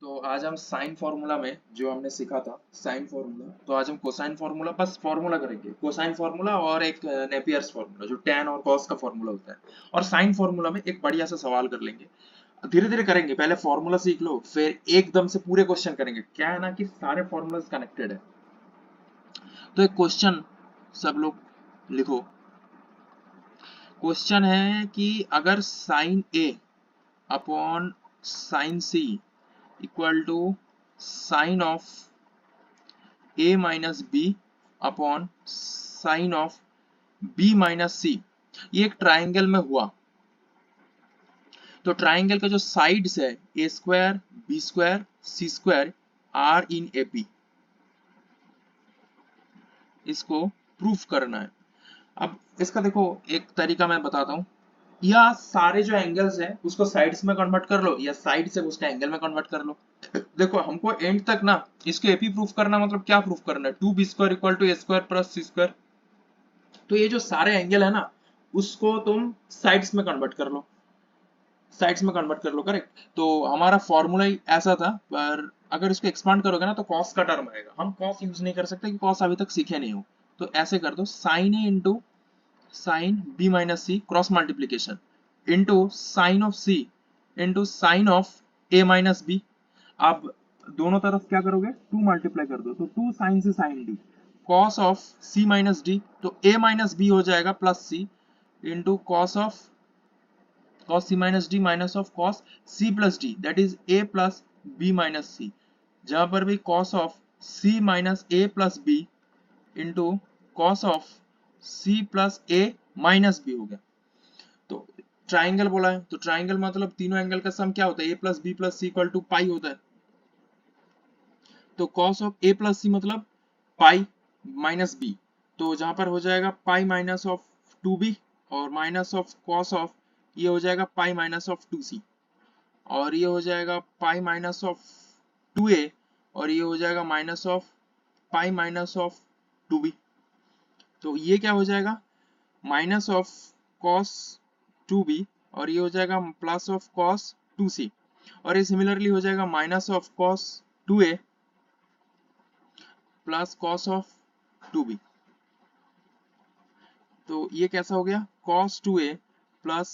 तो आज हम साइन फॉर्मूला में जो हमने सीखा था साइन फॉर्मूला, तो आज हम कोसाइन फॉर्मूला बस फॉर्मूला करेंगे। कोसाइन फॉर्मूला और एक नेपियर्स फॉर्मूला जो टैन और कॉस का फॉर्मूला होता है, और साइन फॉर्मूला में एक बढ़िया सा सवाल कर लेंगे। धीरे धीरे करेंगे, पहले फॉर्मूला सीख लो फिर एकदम से पूरे क्वेश्चन करेंगे। क्या है ना कि सारे फॉर्मूलाज कनेक्टेड है। तो एक क्वेश्चन सब लोग लिखो। क्वेश्चन है कि अगर sine A upon sine C equal to sine of a minus B upon sine of b minus C, ये एक ट्राइंगल में हुआ। तो ट्राइंगल का जो साइड्स है A square B square C square are in A P, इसको proof करना है। अब इसका देखो एक तरीका मैं बताता हूँ, या सारे जो एंगल्स हैं उसको साइड्स में कन्वर्ट कर लो या साइड से उसका एंगल में कन्वर्ट कर लो। देखो हमको एंड तक ना इसको एपी प्रूफ करना, मतलब क्या प्रूफ करना है, 2b² equal to A square plus C square. तो ये जो सारे एंगल है ना उसको तुम साइड्स में कन्वर्ट कर लो, साइड्स में कन्वर्ट कर लो, करेक्ट। तो हमारा फॉर्मूला ही ऐसा था, पर अगर इसको एक्सपांड करोगे ना तो कॉस का टर्म आएगा। हम कॉस यूज नहीं कर सकते क्योंकि कॉस अभी तक सीखे नहीं हो। तो ऐसे कर दो, sine A into sine B minus C cross multiplication into sine of C into sine of A minus B. अब दोनों तरफ क्या करोगे, 2 मल्टीप्लाई कर दो, तो 2 साइन से sine D cos of C minus D, तो ए माइनस बी हो जाएगा plus C into cos of cos c minus d minus of cos c plus d, that is a plus b minus c। जहां पर भी cos of c minus a plus b into cos of c plus a minus b हो गया। तो triangle बोला है, तो triangle मतलब तीनों एंगल का सम क्या होता है, a plus b plus c equal to pi होता है। तो cos of a plus c मतलब पाई माइनस b, तो जहां पर हो जाएगा पाई माइनस ऑफ 2b और माइनस ऑफ cos ऑफ, ये हो जाएगा पाई माइनस ऑफ 2c, और ये हो जाएगा पाई माइनस ऑफ 2a, और ये हो जाएगा minus of pi minus of 2b। तो ये क्या हो जाएगा, माइनस ऑफ cos 2b, और ये हो जाएगा प्लस ऑफ cos 2c, और ये सिमिलरली हो जाएगा minus of cos 2a plus cos of 2b। तो ये कैसा हो गया, cos 2a plus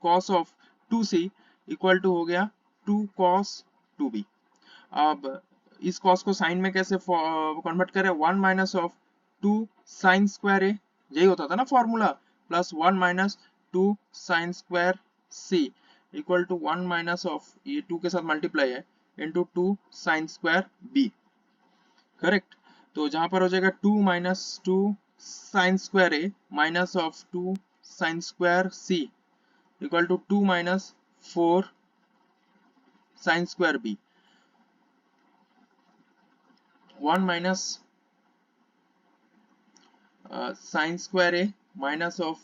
cos of 2c equal to हो गया 2 cos 2b। अब इस cos को साइन में कैसे कन्वर्ट करें, 1 minus of 2 sine square A, यही होता था ना formula, plus 1 minus 2 sine square c equal to 1 minus of, ये 2 के साथ मल्टीप्लाई है, into 2 sine square b, correct. तो जहां पर हो जाएगा 2 minus 2 sine square A minus of 2 sine square c equal to 2 minus 4 sine square b, 1 minus sine square A minus of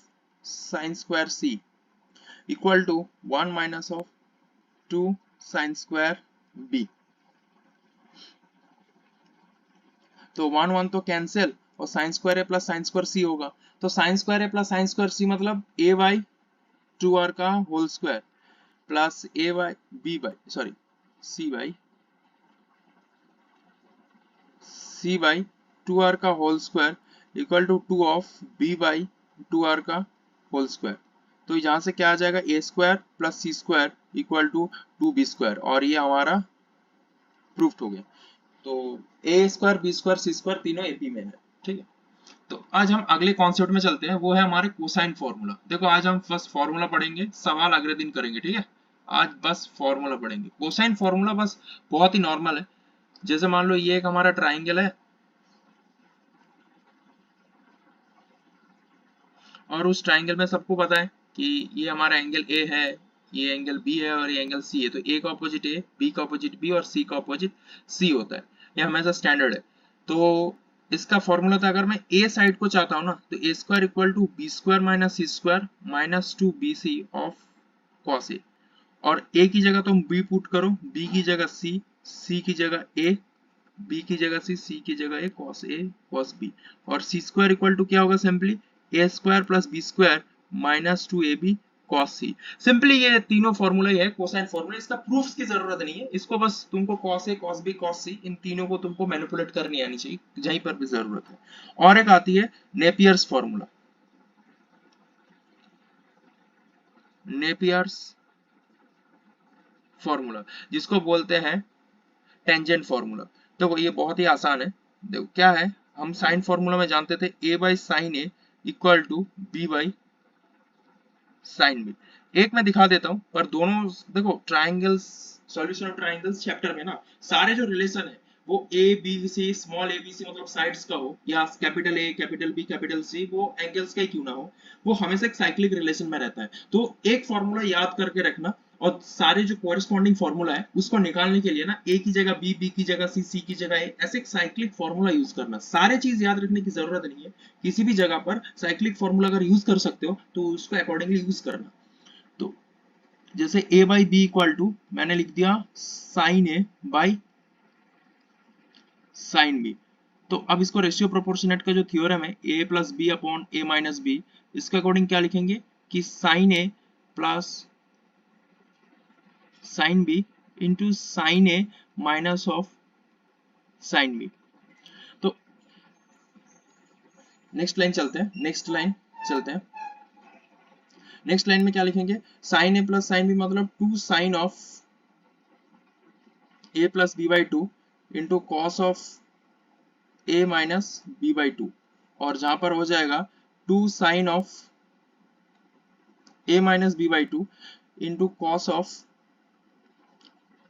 sine square c equal to 1 minus of 2 sine square b। तो 1 1 तो cancel, और sine square A plus sine square c होगा। तो sine square A plus sine square c मतलब a by 2r का whole square plus a by b by sorry c by 2r का whole square equal to 2 of b by 2r का whole square. तो यहां से क्या आ जाएगा, a square plus c square equal to 2b square, और ये हमारा प्रूफ हो गया। तो a square b square c square तीनों एपी में है, ठीक है। तो आज हम अगले कॉन्सेप्ट में चलते हैं, वो है हमारे कोसाइन फॉर्मूला। देखो आज हम बस फॉर्मूला पढ़ेंगे, सवाल अगले दिन करेंगे, ठीक है। आज बस फॉर्मूला पढ़ेंगे। कोसाइन फॉर्मूला बस बहुत ही नॉर्मल है। जैसे मान लो ये एक हमारा ट्राइंगल है, और उस ट्राइंगल में सबको पता है कि ये हमारा एंगल ए है, ये एंगल बी है और ये एंगल सी है। तो ए का ऑपोजिट ए, बी का ऑपोजिट बी और सी का ऑपोजिट सी होता है। ये हमेशा स्टैंडर्ड है। तो इसका फॉर्मूला था, अगर मैं ए साइड को चाहता हूँ ना, तो A square equal to B square minus C square minus 2bc of cos A, और ए की जगह तुम बी पुट करो, बी की जगह सी, सी की जगह ए, बी की जगह सी की जगह ए कॉस बी, और सी स्क्वायर इक्वल टू क्या होगा, simply A square plus B square minus 2ab cos c। Simply ये तीनों फॉर्मूला ही है कोसाइन फॉर्मूला, इसका प्रूफ्स की जरूरत नहीं है, इसको बस तुमको cos a cos b cos c इन तीनों को तुमको मैनिपुलेट करनी आनी चाहिए जहीं पर भी जरूरत है। और एक आती है नेपियर्स फॉर्मूला, नेपियर्स फॉर्मूला जिसको बोलते हैं टेंजेंट फॉर्मूला। देखो ये बहुत ही आसान है, देखो क्या है, हम साइन फॉर्मूला में जानते थे a by sine A equal to b by sine B. एक मैं दिखा देता हूं, पर दोनों देखो triangles, solution of triangles chapter में ना सारे जो रिलेशन है वो A B C, small A B C मतलब साइड्स का हो, या capital A capital B capital C, वो एंगल्स का ही क्यों ना हो, वो हमेशा एक साइक्लिक रिलेशन में रहता है। तो एक फॉर्मूला याद करके रखना, और सारे जो कोरिस्पॉन्डिंग फॉर्मूला है उसको निकालने के लिए ना ए की जगह बी, बी की जगह सी, सी की जगह ए, ऐसे एक साइक्लिक फॉर्मूला यूज करना। सारे चीज याद रखने की जरूरत नहीं है, किसी भी जगह पर साइक्लिक फॉर्मूला अगर यूज कर सकते हो तो उसको अकॉर्डिंगली यूज करना। तो जैसे a by B equal to मैंने लिख दिया sine A by sine B. तो अब इसको रेशियो प्रोपोर्शनेट का जो थ्योरम है a plus B upon a minus B, इसके अकॉर्डिंग क्या लिखेंगे कि sine A plus sine B into sine A minus of sine B. तो नेक्स्ट लाइन चलते हैं, नेक्स्ट लाइन चलते हैं, नेक्स्ट लाइन में क्या लिखेंगे, sine A plus sine B मतलब two sine of a plus B by two into cos of a minus B by two, और जहां पर हो जाएगा two sine of a minus B by two into cos of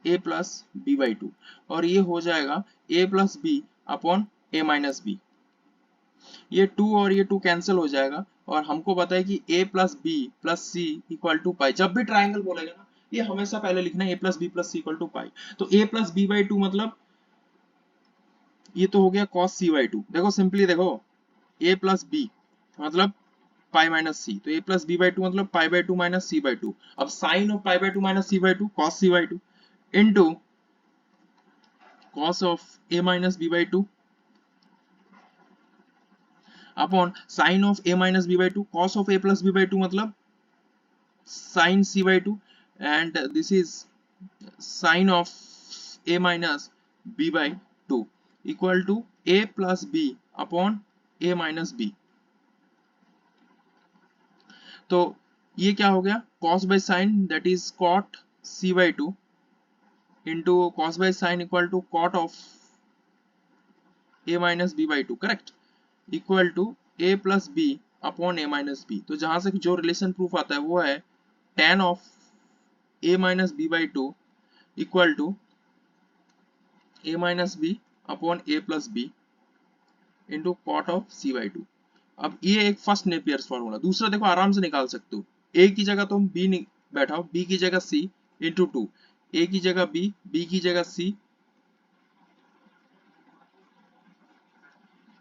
a plus B by two, और ये हो जाएगा a plus B upon a minus B. ये 2 और ये 2 कैंसिल हो जाएगा, और हमको पता है कि a plus B plus C equal to pi. जब भी ट्राइंगल बोलेगा ना ये हमेशा पहले लिखना है a plus B plus C equal to pi. तो a plus B by two मतलब ये तो हो गया cos c बाई टू। देखो सिंपली देखो, a प्लस बी मतलब पाई माइनस सी, तो a plus B by two मतलब pi by two minus C by two. अब sine of pi by two minus C by two cos c by two into cos of a minus B by two upon sine of a minus B by two cos of a plus B by two मतलब sine c by two, and this is sine of a minus b by two equal to a plus b upon a minus b। तो ये क्या हो गया, cos by sine that is cot c by two into cos by sine equal to cot of a minus b by two, correct, equal to a plus B upon a minus B. तो जहां से जो relation proof आता है वो है tan of a minus B by two equal to a minus B upon a plus B into cot of c by two. अब ये एक फर्स्ट नेपियर्स फॉर्मूला। दूसरा देखो आराम से निकाल सकते हो, a की जगह तुम b बैठाओ, b की जगह c इंटू टू, a की जगह b, b की जगह c,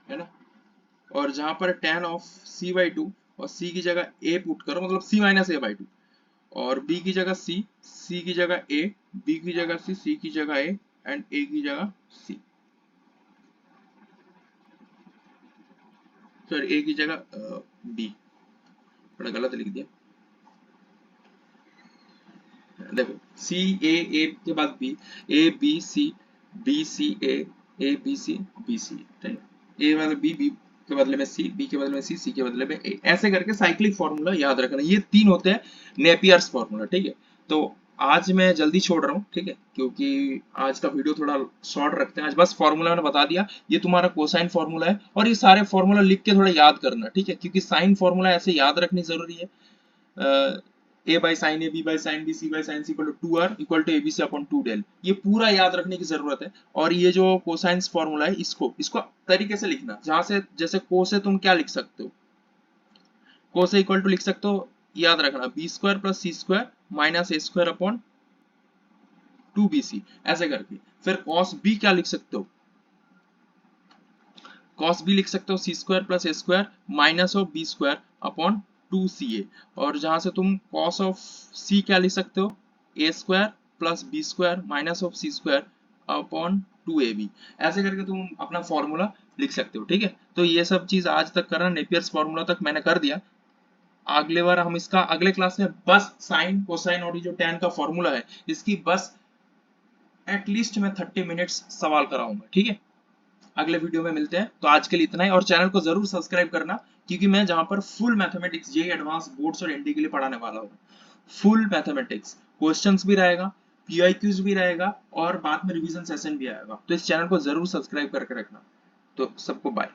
है ना, और जहां पर tan of c by two और c की जगह a पुट करो मतलब c minus a by two, और b की जगह c, c की जगह a, b की जगह c, c की जगह a एंड a की जगह c, सॉरी a की जगह b, थोड़ा गलत लिख दिया। देखो सी ए के बाद B, A B C, B C A B C B C, ठीक है, ए मतलब बी, बी के बदले में सी, बी के बदले में सी, सी के बदले में ए, ऐसे करके साइक्लिक फॉर्मूला याद रखना। ये तीन होते हैं नेपियर्स फॉर्मूला, ठीक है। तो आज मैं जल्दी छोड़ रहा हूँ, ठीक है, क्योंकि आज का वीडियो थोड़ा शॉर्ट रखते हैं। आज बस फॉर्मूला मैंने बता दिया, ये तुम्हारा कोसाइन फॉर्मूला है, और ये सारे फॉर्मूला लिख के थोड़ा याद करना, ठीक है, क्योंकि साइन फॉर्मूला ऐसे याद रखनी जरूरी है। a by sin a, b by sin b, c by sin c equal to 2r equal to abc upon 2 del, ये पूरा याद रखने की जरूरत है। और ये जो कोसाइंस फॉर्मूला है इसको तरीके से लिखना, जहां से जैसे को से तुम क्या लिख सकते हो, को से इक्वल टू लिख सकते हो, याद रखना B square plus C square minus ए स्क्वायर अपॉन 2bc, ऐसे करके। फिर cos b क्या लिख सकते हो, cos b लिख सकते हो C square plus A square minus of B square upon 2ca, और जहां से तुम cos ऑफ c क्या लिख सकते हो, a square plus B square minus of C square upon 2ab, ऐसे करके तुम अपना फॉर्मूला लिख सकते हो, ठीक है। तो ये सब चीज आज तक करना, नेपियर्स फॉर्मूला तक मैंने कर दिया। अगले बार हम इसका अगले क्लास में बस साइन कोसाइन और ये जो tan का फॉर्मूला है इसकी बस एटलीस्ट मैं 30 मिनट्स सवाल कराऊंगा, ठीक है। अगले वीडियो में मिलते हैं, तो आज के लिए इतना ही, और चैनल को जरूर सब्सक्राइब करना, क्योंकि मैं जहां पर full mathematics JEE advance boards और एनडी के लिए पढ़ाने वाला हूँ। फुल मैथमेटिक्स क्वेश्चंस भी रहेगा, पीआईक्यूज भी रहेगा और बाद में रिवीजन सेशन भी आएगा, तो इस चैनल को जरूर सब्सक्राइब करके रखना। तो सबको बाय।